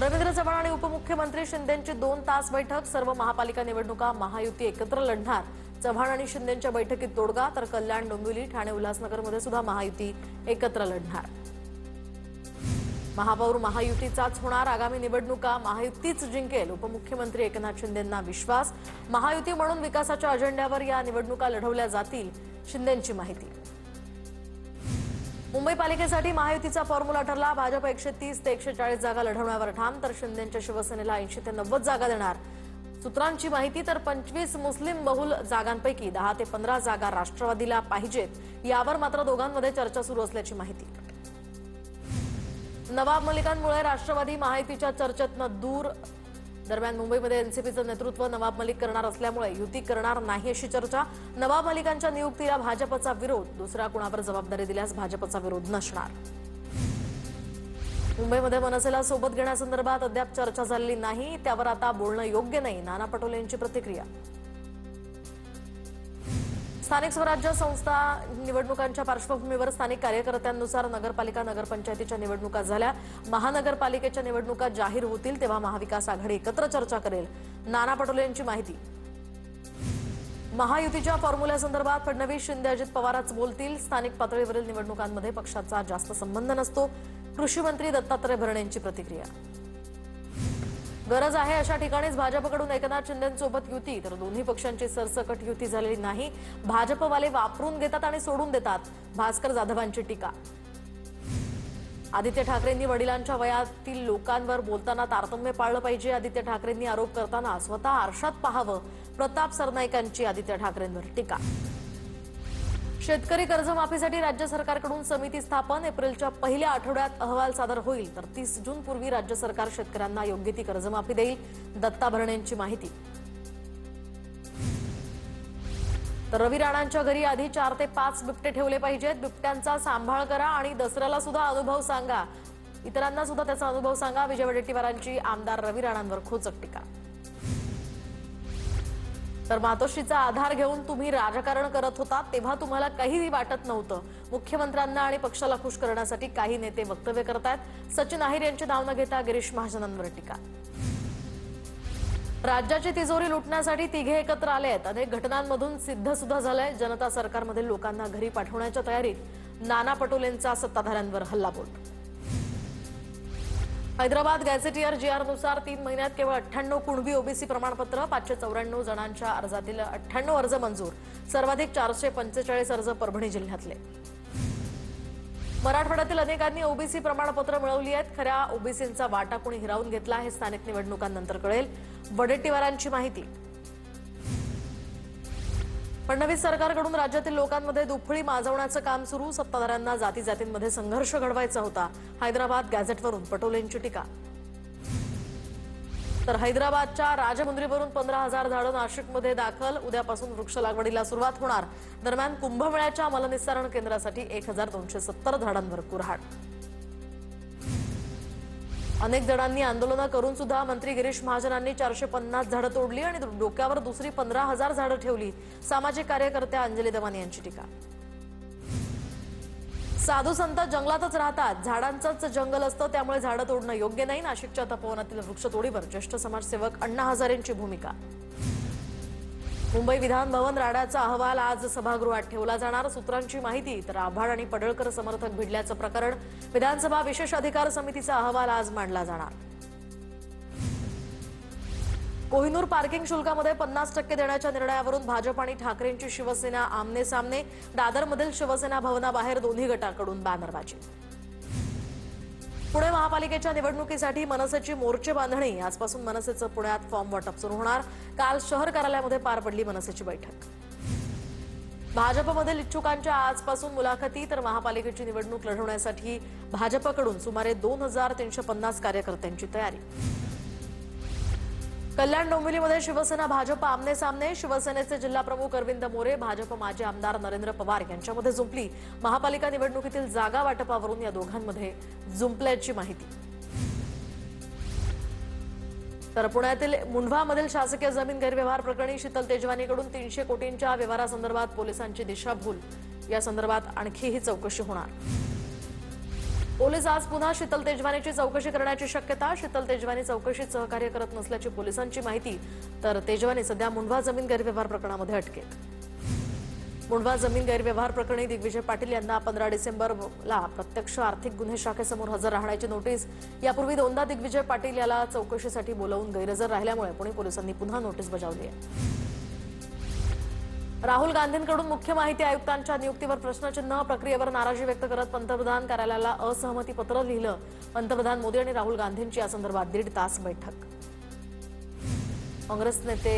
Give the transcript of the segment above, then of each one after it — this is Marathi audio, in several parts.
रवींद्र चव्हाण आणि उपमुख्यमंत्री शिंदेंची 2 तास बैठक। सर्व महापालिका निवडणुका महायुती एकत्र लढणार। चव्हाण आणि शिंदेंच्या बैठकीत तोडगा, तर कल्याण, डोंबिवली, ठाणे, उल्हासनगरमध्ये सुद्धा महायुती एकत्र लढणार। महापौर महायुतीचाच होणार। आगामी निवडणुका महायुतीच जिंकेल। उपमुख्यमंत्री एकनाथ शिंदेंना विश्वास। महायुती म्हणून विकासाच्या अजेंड्यावर या निवडणुका लढवल्या जातील, शिंदेंची माहिती। मुंबई पालिकेसाठी महायुतीचा फॉर्म्युला ठरला। भाजप 130 ते 140 जागा लढवण्यावर ठाम, तर शिंदेंच्या शिवसेनेला 80 ते 90 जागा देणार। सूत्रांची माहिती, तर 25 मुस्लिम बहुल जागांपैकी 10 ते 15 जागा राष्ट्रवादीला पाहिजेत। यावर मात्र दोघांमध्ये चर्चा सुरू असल्याची माहिती। नवाब मलिकांमुळे राष्ट्रवादी महायुतीच्या चर्चेतनं दूर। दरम्यान मुंबईमध्ये एनसीपीचं नेतृत्व नवाब मलिक करणार असल्यामुळे युती करणार नाही अशी चर्चा। नवाब मलिकांच्या नियुक्तीला भाजपचा विरोध। दुसऱ्या कुणावर जबाबदारी दिल्यास भाजपचा विरोध नसणार। मुंबईमध्ये मनसेला सोबत घेण्यासंदर्भात अद्याप चर्चा झालेली नाही, त्यावर आता बोलणं योग्य नाही, नाना पटोले यांची प्रतिक्रिया। स्थानिक स्वराज्य संस्था निवडणुकांच्या पार्श्वभूमीवर स्थानिक कार्यकर्त्यांनुसार नगरपालिका नगरपंचायतीच्या निवडणुका झाल्या। महानगरपालिकेच्या निवडणुका जाहीर होतील तेव्हा महाविकास आघाडी एकत्र चर्चा करेल, नाना पटोले यांची माहिती। महायुतीच्या फॉर्म्युल्यासंदर्भात फडणवीस, शिंदे, अजित पवारच बोलतील। स्थानिक पातळीवरील निवडणुकांमध्ये पक्षाचा जास्त संबंध नसतो, कृषी मंत्री दत्तात्रय भरणे यांची प्रतिक्रिया। गरज आहे अशा ठिकाणीच भाजपकडून एकनाथ शिंदेंसोबत युती, तर दोन्ही पक्षांची सरसकट युती झालेली नाही। भाजपवाले वापरून घेतात आणि सोडून देतात, भास्कर जाधवांची टीका। आदित्य ठाकरेंनी वडिलांच्या वयातील लोकांवर बोलताना तारतम्य पाळलं पाहिजे। आदित्य ठाकरेंनी आरोप करताना स्वतः आरशात पाहावं, प्रताप सरनाईकांची आदित्य ठाकरेंवर टीका। शेतकरी कर्जमाफीसाठी राज्य सरकारकडून समिती स्थापन। एप्रिलच्या पहिल्या आठवड्यात अहवाल सादर होईल, तर 30 जून पूर्वी राज्य सरकार शेतकऱ्यांना योग्य ती कर्जमाफी देईल, दत्ता भरणे यांची माहिती। तर रवी राणांच्या घरी आधी 4 ते 5 बिबटे ठेवले पाहिजेत। बिबट्यांचा सांभाळ करा आणि दसऱ्याला सुद्धा अनुभव सांगा, इतरांना सुद्धा त्याचा अनुभव सांगा। विजय वडेट्टीवारांची आमदार रवी राणांवर खोचक टीका। तर मातोश्रीचा आधार घेऊन तुम्ही राजकारण करत होता तेव्हा तुम्हाला काहीही वाटत नव्हतं। मुख्यमंत्र्यांना आणि पक्षाला खुश करण्यासाठी काही नेते वक्तव्य करतायत, सचिन अहिर यांची नाव न घेता गिरीश महाजनांवर टीका। राज्याची तिजोरी लुटण्यासाठी तिघे एकत्र आले आहेत। अनेक घटनांमधून सिद्ध सुद्धा झालंय। जनता सरकारमधील लोकांना घरी पाठवण्याच्या तयारीत, नाना पटोलेंचा सत्ताधाऱ्यांवर हल्लाबोल। हैदराबाद गॅझेटियर जीआरनुसार 3 महिन्यात केवळ 98 कुणबी ओबीसी प्रमाणपत्र। 594 जणांच्या अर्जातील 98 अर्ज मंजूर। सर्वाधिक 445 अर्ज परभणी जिल्ह्यातले। मराठवाड्यातील अनेकांनी ओबीसी प्रमाणपत्र मिळवली आहेत। खऱ्या ओबीसींचा वाटा कोणी हिरावून घेतला हे स्थानिक निवडणुकांनंतर कळेल, वडेट्टीवारांची माहिती। फडणवीस सरकारकडून राज्यातील लोकांमध्ये दुफळी माजवण्याचं काम सुरू। सत्ताधाऱ्यांना जाती जातींमध्ये संघर्ष घडवायचा होता। हैदराबाद गॅझेटवरून पटोलेंची टीका। तर हैदराबादच्या राजमुंद्रीवरून 15,000 झाडं नाशिकमध्ये दाखल। उद्यापासून वृक्ष लागवडीला सुरुवात होणार। दरम्यान कुंभमेळ्याच्या मलनिस्सारण केंद्रासाठी 1270 झाडांवर कुऱ्हाड। अनेक जणांनी आंदोलनं करून सुद्धा मंत्री गिरीश महाजनांनी 450 झाडं तोडली आणि डोक्यावर दुसरी 15,000 झाडं ठेवली। सामाजिक कार्यकर्त्या अंजली दवानी यांची टीका। साधू संत जंगलातच राहतात, झाडांचंच जंगल असतं, त्यामुळे झाडं तोडणं योग्य नाही। नाशिकच्या तपोवनातील वृक्षतोडीवर ज्येष्ठ समाजसेवक अण्णा हजारेंची भूमिका। मुंबई विधान भवन राड्याचा अहवाल आज सभागृहात ठेवला जाणार। सूत्रांची माहिती, तर आव्हाड आणि पडळकर समर्थक भिडल्याचं प्रकरण। विधानसभा विशेष अधिकार समितीचा अहवाल आज मांडला जाणार। कोहिनूर पार्किंग शुल्कामध्ये 50% देण्याच्या निर्णयावरून भाजप आणि ठाकरेंची शिवसेना आमने सामने। दादरमधील शिवसेना भवनाबाहेर दोन्ही गटाकडून बॅनरबाजी। पुणे महापालिकेच्या निवडणुकीसाठी मनसेची मोर्चे बांधणी। आजपासून मनसेचं पुण्यात फॉर्म वाटप सुरू होणार। काल शहर कार्यालयामध्ये पार पडली मनसेची बैठक। भाजपमधील इच्छुकांच्या आजपासून मुलाखती, तर महापालिकेची निवडणूक लढवण्यासाठी भाजपकडून सुमारे 2350 कार्यकर्त्यांची तयारी। कल्याण डोंबिवलीमध्ये शिवसेना भाजप आमने सामने। शिवसेनेचे जिल्हाप्रमुख अरविंद मोरे, भाजप माजी आमदार नरेंद्र पवार यांच्यामध्ये जुंपली। महापालिका निवडणुकीतील जागा वाटपावरून या दोघांमध्ये जुंपल्याची माहिती। तर पुण्यातील मुंढवामधील शासकीय जमीन गैरव्यवहार प्रकरणी शीतल तेजवानीकडून 300 कोटींच्या व्यवहारासंदर्भात पोलिसांची दिशाभूल। या संदर्भात आणखीही चौकशी होणार। पोलीस आज पुन्हा शीतल तेजवानीची चौकशी करण्याची शक्यता. शीतल तेजवानी चौकशीत सहकार्य करत नसल्याची पोलिसांची माहिती. तर तेजवानी सध्या मुंढवा जमीन गैरव्यवहार प्रकरणामध्ये अटकेत. मुंढवा जमीन गैरव्यवहार प्रकरणी दिग्विजय पाटील यांना 15 डिसेंबरला प्रत्यक्ष आर्थिक गुन्हे शाखेसमोर हजर राहण्याची नोटीस. यापूर्वी दोनदा दिग्विजय पाटील याला चौकशीसाठी बोलावून गैरहजर राहिल्यामुळे पुणे पोलिसांनी पुन्हा नोटीस बजावली आहे. राहुल गांधींकडून मुख्य माहिती आयुक्तांच्या नियुक्तीवर प्रश्नचिन्ह. प्रक्रियेवर नाराजी व्यक्त करत पंतप्रधान कार्यालयाला असहमती पत्र लिहिलं. पंतप्रधान मोदी आणि राहुल गांधींची या संदर्भात 1.5 तास बैठक. काँग्रेस नेते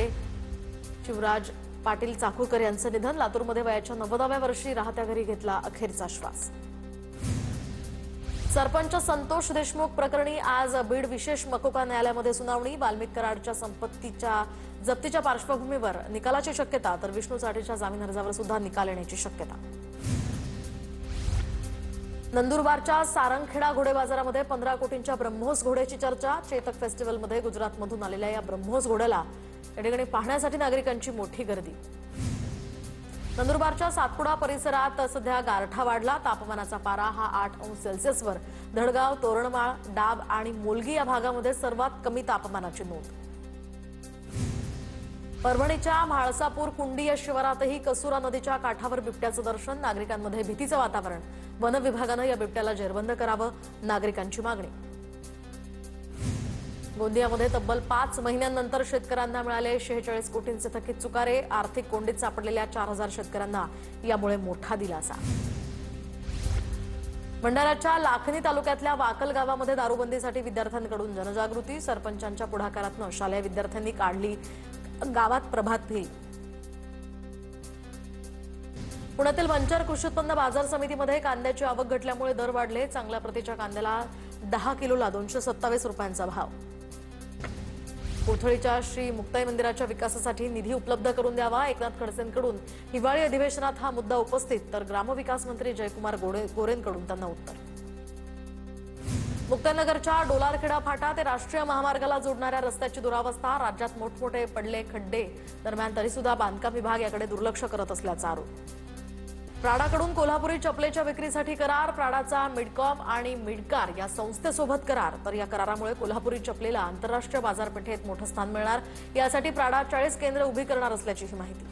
शिवराज पाटील चाकूरकर यांचं निधन. लातूरमध्ये वयाच्या 90व्या वर्षी राहत्या घरी घेतला अखेरचा श्वास. सरपंच संतोष देशमुख प्रकरणी आज बीड विशेष मकोका न्यायालयामध्ये सुनावणी. वाल्मिक कराडच्या संपत्तीच्या जप्तीच्या पार्श्वभूमीवर निकालाची शक्यता. तर विष्णू साठेच्या जामीन अर्जावर सुद्धा निकाल येण्याची शक्यता. नंदुरबारच्या सारंगखेडा घोडे बाजारामध्ये 15 कोटींच्या ब्रह्मोस घोड्याची चर्चा. चेतक फेस्टिवलमध्ये गुजरातमधून आलेल्या या ब्रह्मोस घोड्याला या ठिकाणी पाहण्यासाठी नागरिकांची मोठी गर्दी. नंदुरबारच्या सातपुडा परिसरात सध्या गारठा वाढला. तापमानाचा पारा हा 8 अंश सेल्सिअसवर. धडगाव, तोरणमाळ, डाब आणि मोलगी या भागामध्ये सर्वात कमी तापमानाची नोंद. परभणीच्या म्हाळसापूर कुंडी या शिवारातही कसुरा नदीच्या काठावर बिबट्याचं दर्शन. नागरिकांमध्ये भीतीचं वातावरण. वन विभागानं या बिबट्याला जेरबंद करावं, नागरिकांची मागणी. गोंदियामध्ये तब्बल 5 महिन्यांनंतर शेतकऱ्यांना मिळाले 46 कोटींचे थकीत चुकारे. आर्थिक कोंडीत सापडलेल्या 4000 शेतकऱ्यांना यामुळे मोठा दिलासा. भंडाऱ्याच्या लाखनी तालुक्यातल्या वाकल गावामध्ये दारूबंदीसाठी विद्यार्थ्यांकडून जनजागृती. सरपंचांच्या पुढाकारातून शालेय विद्यार्थ्यांनी काढली गावात प्रभात फेरी. पुण्यातील मंचर कृषी उत्पन्न बाजार समितीमध्ये कांद्याची आवक घटल्यामुळे दर वाढले. चांगल्या प्रतीच्या कांद्याला 10 किलोला 227 रुपयांचा भाव. कोथळीच्या श्री मुक्ताई मंदिराच्या विकासासाठी निधी उपलब्ध करून द्यावा. एकनाथ खडसेंकडून हिवाळी अधिवेशनात हा मुद्दा उपस्थित. तर ग्रामविकास मंत्री जयकुमार गोरेंकडून त्यांना उत्तर. मुक्ताईनगरच्या डोलारखेडा फाटा ते राष्ट्रीय महामार्गाला जोडणाऱ्या रस्त्याची दुरावस्था. राज्यात मोठमोठे पडले खड्डे. दरम्यान तरीसुद्धा बांधकाम विभाग याकडे दुर्लक्ष करत असल्याचा आरोप. प्राडाकडून कोल्हापुरी चपलेच्या विक्रीसाठी करार. प्राडाचा मिडकॉम आणि मिडकार या संस्थेसोबत करार. तर या करारामुळे कोल्हापुरी चपलेला आंतरराष्ट्रीय बाजारपेठेत मोठं स्थान मिळणार. यासाठी प्राडा 40 केंद्र उभी करणार असल्याची माहिती.